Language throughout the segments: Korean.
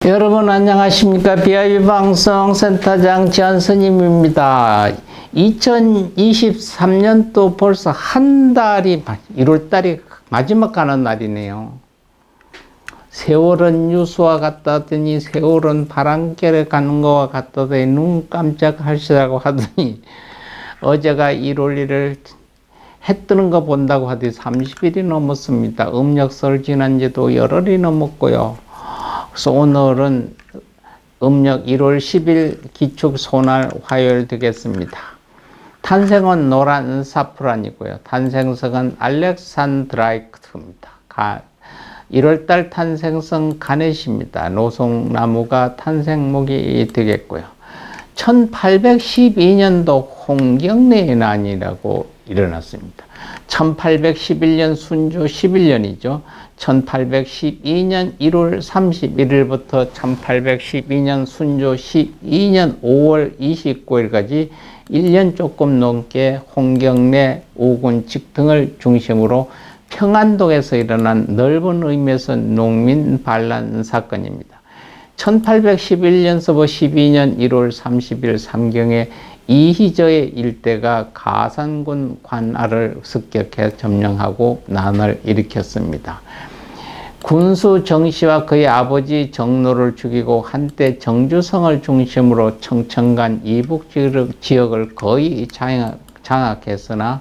여러분 안녕하십니까? BIB 방송 센터장 지한스님입니다. 2023년도 벌써 한 달이 1월달이 마지막 가는 날이네요. 세월은 유수와 같다더니 세월은 바람결에 가는 것과 같다더니 눈 깜짝하시라고 하더니 어제가 1월 1일 해 뜨는 거 본다고 하더니 30일이 넘었습니다. 음력설 지난 지도 열흘이 넘었고요. 그래서 오늘은 음력 1월 10일 기축 소날 화요일 되겠습니다. 탄생은 노란 사프란이고요. 탄생성은 알렉산드라이트입니다. 1월달 탄생성 가넷입니다. 노송나무가 탄생목이 되겠고요. 1812년도 홍경래의 난이라고 일어났습니다. 1811년 순조 11년이죠. 1812년 1월 31일부터 1812년 순조 12년 5월 29일까지 1년 조금 넘게 홍경래 우군칙 등을 중심으로 평안동에서 일어난 넓은 의미에서 농민 반란 사건입니다. 1811년서부터 12년 1월 30일 삼경에 이희저의 일대가 가산군 관할을 습격해 점령하고 난을 일으켰습니다. 군수 정씨와 그의 아버지 정로를 죽이고 한때 정주성을 중심으로 청천간 이북 지역을 거의 장악했으나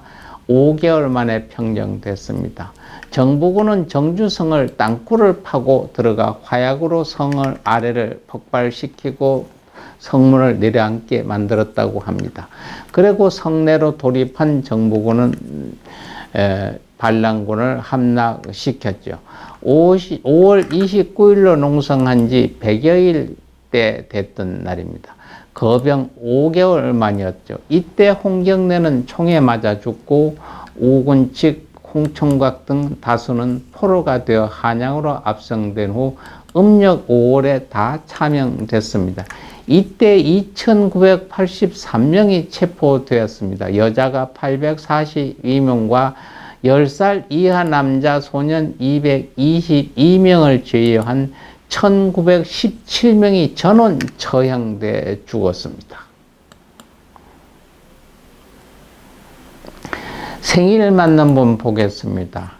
5개월 만에 평정됐습니다. 정부군은 정주성을 땅굴을 파고 들어가 화약으로 성을 아래를 폭발시키고 성문을 내려앉게 만들었다고 합니다. 그리고 성내로 돌입한 정부군은 반란군을 함락시켰죠. 5월 29일로 농성한 지 100여일 때 됐던 날입니다. 거병 5개월 만이었죠. 이때 홍경래는 총에 맞아 죽고 우군 측 홍총각 등 다수는 포로가 되어 한양으로 압송된 후 음력 5월에 다 차명됐습니다. 이때 2983명이 체포되었습니다. 여자가 842명과 10살 이하 남자 소년 222명을 제외한 1917명이 전원 처형돼 죽었습니다. 생일 맞는 분 보겠습니다.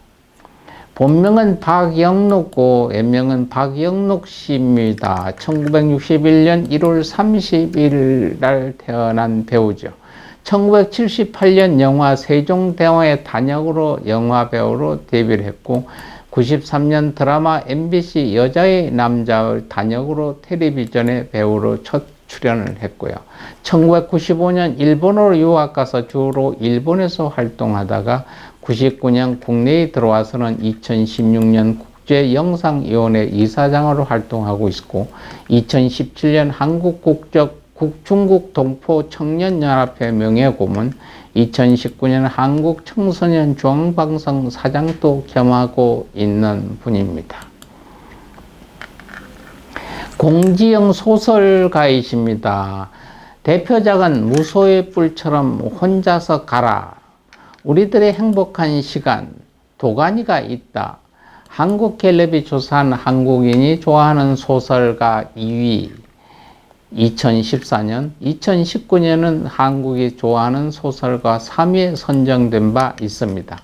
본명은 박영록고 애명은 박영록 씨입니다. 1961년 1월 30일 날 태어난 배우죠. 1978년 영화 세종대왕의 단역으로 영화배우로 데뷔를 했고 93년 드라마 MBC 여자의 남자의 단역으로 텔레비전의 배우로 첫 출연을 했고요. 1995년 일본으로 유학 가서 주로 일본에서 활동하다가 99년 국내에 들어와서는 2016년 국제영상위원회 이사장으로 활동하고 있고 2017년 한국 국적 중국 동포 청년연합회 명예고문, 2019년 한국 청소년 중앙방송 사장도 겸하고 있는 분입니다. 공지영 소설가이십니다. 대표작은 무소의 뿔처럼 혼자서 가라, 우리들의 행복한 시간, 도가니가 있다, 한국갤럽이 조사한 한국인이 좋아하는 소설가 2위, 2014년, 2019년은 한국이 좋아하는 소설가 3위에 선정된 바 있습니다.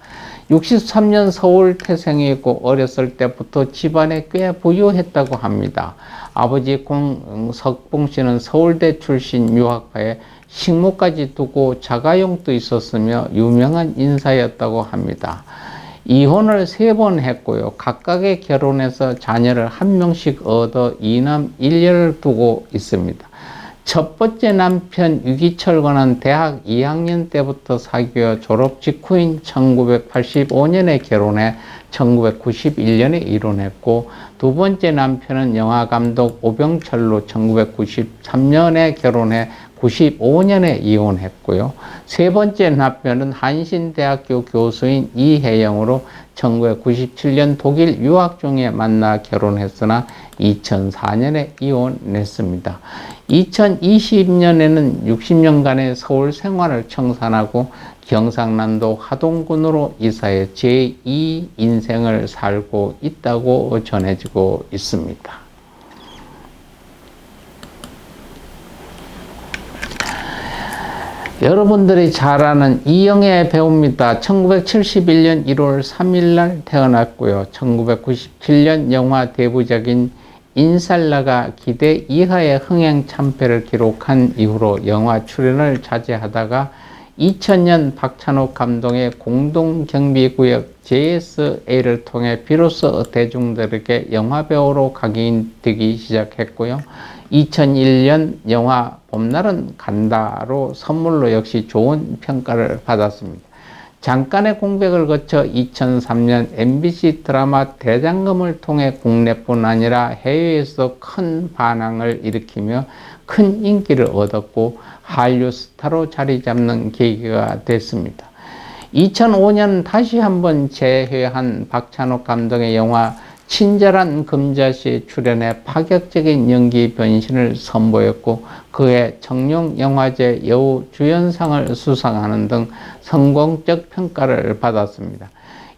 63년 서울 태생이고 어렸을 때부터 집안에 꽤 부유했다고 합니다. 아버지 공석봉 씨는 서울대 출신 유학파에 식모까지 두고 자가용도 있었으며 유명한 인사였다고 합니다. 이혼을 3번 했고요. 각각의 결혼해서 자녀를 1명씩 얻어 2남 1녀를 두고 있습니다. 첫 번째 남편 유기철과는 대학 2학년 때부터 사귀어 졸업 직후인 1985년에 결혼해 1991년에 이혼했고 두 번째 남편은 영화감독 오병철로 1993년에 결혼해 95년에 이혼했고요. 세 번째 남편은 한신대학교 교수인 이혜영으로 1997년 독일 유학 중에 만나 결혼했으나 2004년에 이혼했습니다. 2020년에는 60년간의 서울 생활을 청산하고 경상남도 하동군으로 이사해 제2 인생을 살고 있다고 전해지고 있습니다. 여러분들이 잘 아는 이영애 배우입니다. 1971년 1월 3일 날 태어났고요. 1997년 영화 데뷔작인 인살라가 기대 이하의 흥행 참패를 기록한 이후로 영화 출연을 자제하다가 2000년 박찬욱 감독의 공동경비구역 JSA를 통해 비로소 대중들에게 영화배우로 각인되기 시작했고요. 2001년 영화 봄날은 간다로 선물로 역시 좋은 평가를 받았습니다. 잠깐의 공백을 거쳐 2003년 MBC 드라마 대장금을 통해 국내뿐 아니라 해외에서 큰 반향을 일으키며 큰 인기를 얻었고 한류 스타로 자리 잡는 계기가 됐습니다. 2005년 다시 한번 재회한 박찬욱 감독의 영화 친절한 금자씨에 출연해 파격적인 연기 변신을 선보였고 그해 청룡영화제 여우주연상을 수상하는 등 성공적 평가를 받았습니다.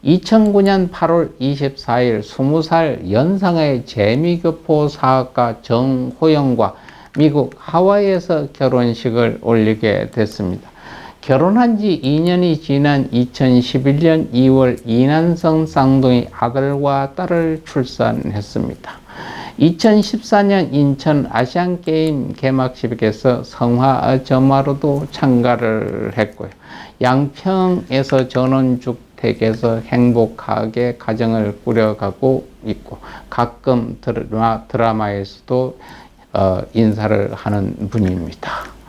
2009년 8월 24일 20살 연상의 재미교포 사학가 정호영과 미국 하와이에서 결혼식을 올리게 됐습니다. 결혼한 지 2년이 지난 2011년 2월 이난성 쌍둥이 아들과 딸을 출산했습니다. 2014년 인천 아시안게임 개막식에서 성화점화로도 참가를 했고요. 양평에서 전원주택에서 행복하게 가정을 꾸려가고 있고 가끔 드라마에서도 인사를 하는 분입니다.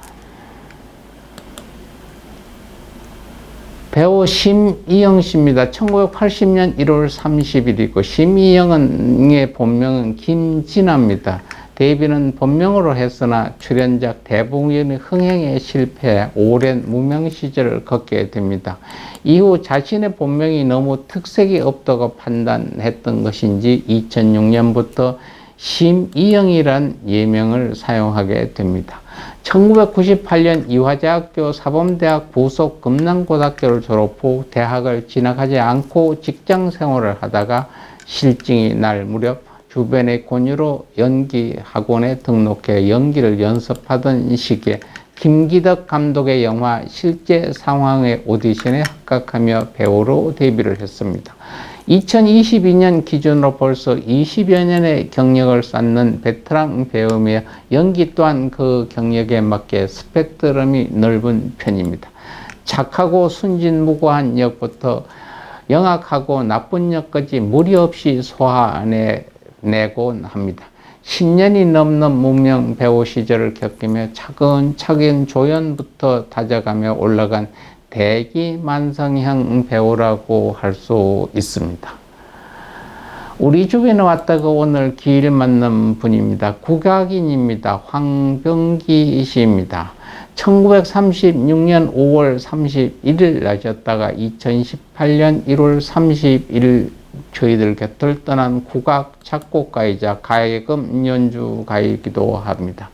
배우 심이영 씨입니다. 1980년 1월 30일이고 심이영의 본명은 김진아입니다. 데뷔는 본명으로 했으나 출연작 대부분이 흥행에 실패해 오랜 무명 시절을 걷게 됩니다. 이후 자신의 본명이 너무 특색이 없다고 판단했던 것인지 2006년부터 심이영이란 예명을 사용하게 됩니다. 1998년 이화대학교 사범대학 부속 금남고등학교를 졸업 후 대학을 진학하지 않고 직장 생활을 하다가 실증이 날 무렵 주변의 권유로 연기학원에 등록해 연기를 연습하던 시기에 김기덕 감독의 영화 실제 상황의 오디션에 합격하며 배우로 데뷔를 했습니다. 2022년 기준으로 벌써 20여 년의 경력을 쌓는 베테랑 배우며 연기 또한 그 경력에 맞게 스펙트럼이 넓은 편입니다. 착하고 순진무구한 역부터 영악하고 나쁜 역까지 무리 없이 소화내곤 합니다. 10년이 넘는 무명 배우 시절을 겪으며 차근차근 조연부터 다져가며 올라간 대기만성형 배우라고 할 수 있습니다. 우리 주변에 왔다가 오늘 길 만난 분입니다. 국악인입니다. 황병기 씨입니다. 1936년 5월 31일 나셨다가 2018년 1월 31일 저희들 곁을 떠난 국악 작곡가이자 가야금 연주가이기도 합니다.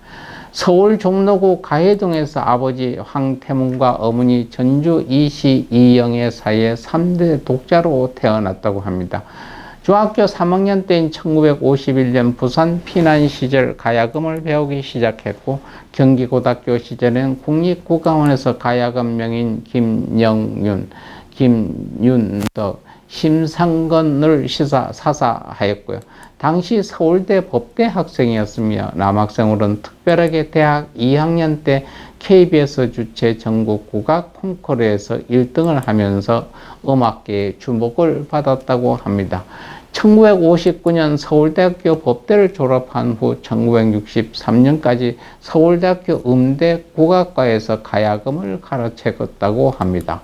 서울 종로구 가해동에서 아버지 황태문과 어머니 전주 이씨 이영애 사이에 3대 독자로 태어났다고 합니다. 중학교 3학년 때인 1951년 부산 피난 시절 가야금을 배우기 시작했고 경기고등학교 시절에는 국립국악원에서 가야금 명인 김영윤, 김윤덕, 심상건을 사사하였고요. 당시 서울대 법대 학생이었으며 남학생으로는 특별하게 대학 2학년 때 KBS 주최 전국 국악 콩쿠르에서 1등을 하면서 음악계의 주목을 받았다고 합니다. 1959년 서울대학교 법대를 졸업한 후 1963년까지 서울대학교 음대 국악과에서 가야금을 가르쳤다고 합니다.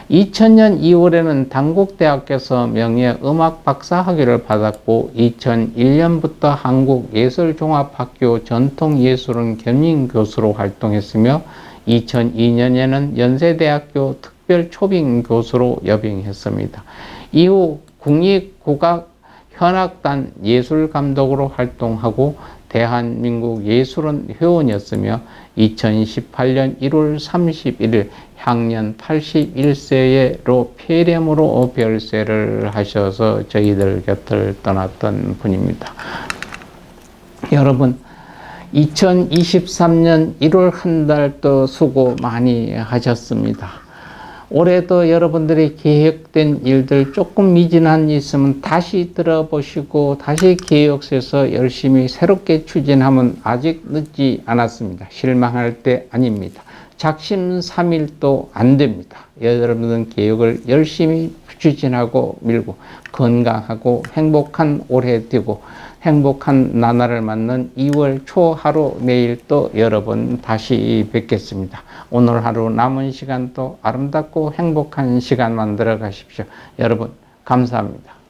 2000년 2월에는 단국대학교에서 명예음악 박사학위를 받았고 2001년부터 한국예술종합학교 전통예술원 겸임교수로 활동했으며 2002년에는 연세대학교 특별초빙교수로 역임했습니다. 이후 국립국악현악단 예술감독으로 활동하고 대한민국 예술원 회원이었으며 2018년 1월 31일 향년 81세로 폐렴으로 별세를 하셔서 저희들 곁을 떠났던 분입니다. 여러분, 2023년 1월 한 달도 수고 많이 하셨습니다. 올해도 여러분들이 계획된 일들 조금 미진한 일 있으면 다시 들어보시고 다시 계획 세서 열심히 새롭게 추진하면 아직 늦지 않았습니다. 실망할 때 아닙니다. 작심삼일도 안 됩니다. 여러분들은 계획을 열심히 추진하고 밀고 건강하고 행복한 올해 되고 행복한 나날을 맞는 2월 초 하루 내일 또 여러분 다시 뵙겠습니다. 오늘 하루 남은 시간도 아름답고 행복한 시간 만들어 가십시오. 여러분 감사합니다.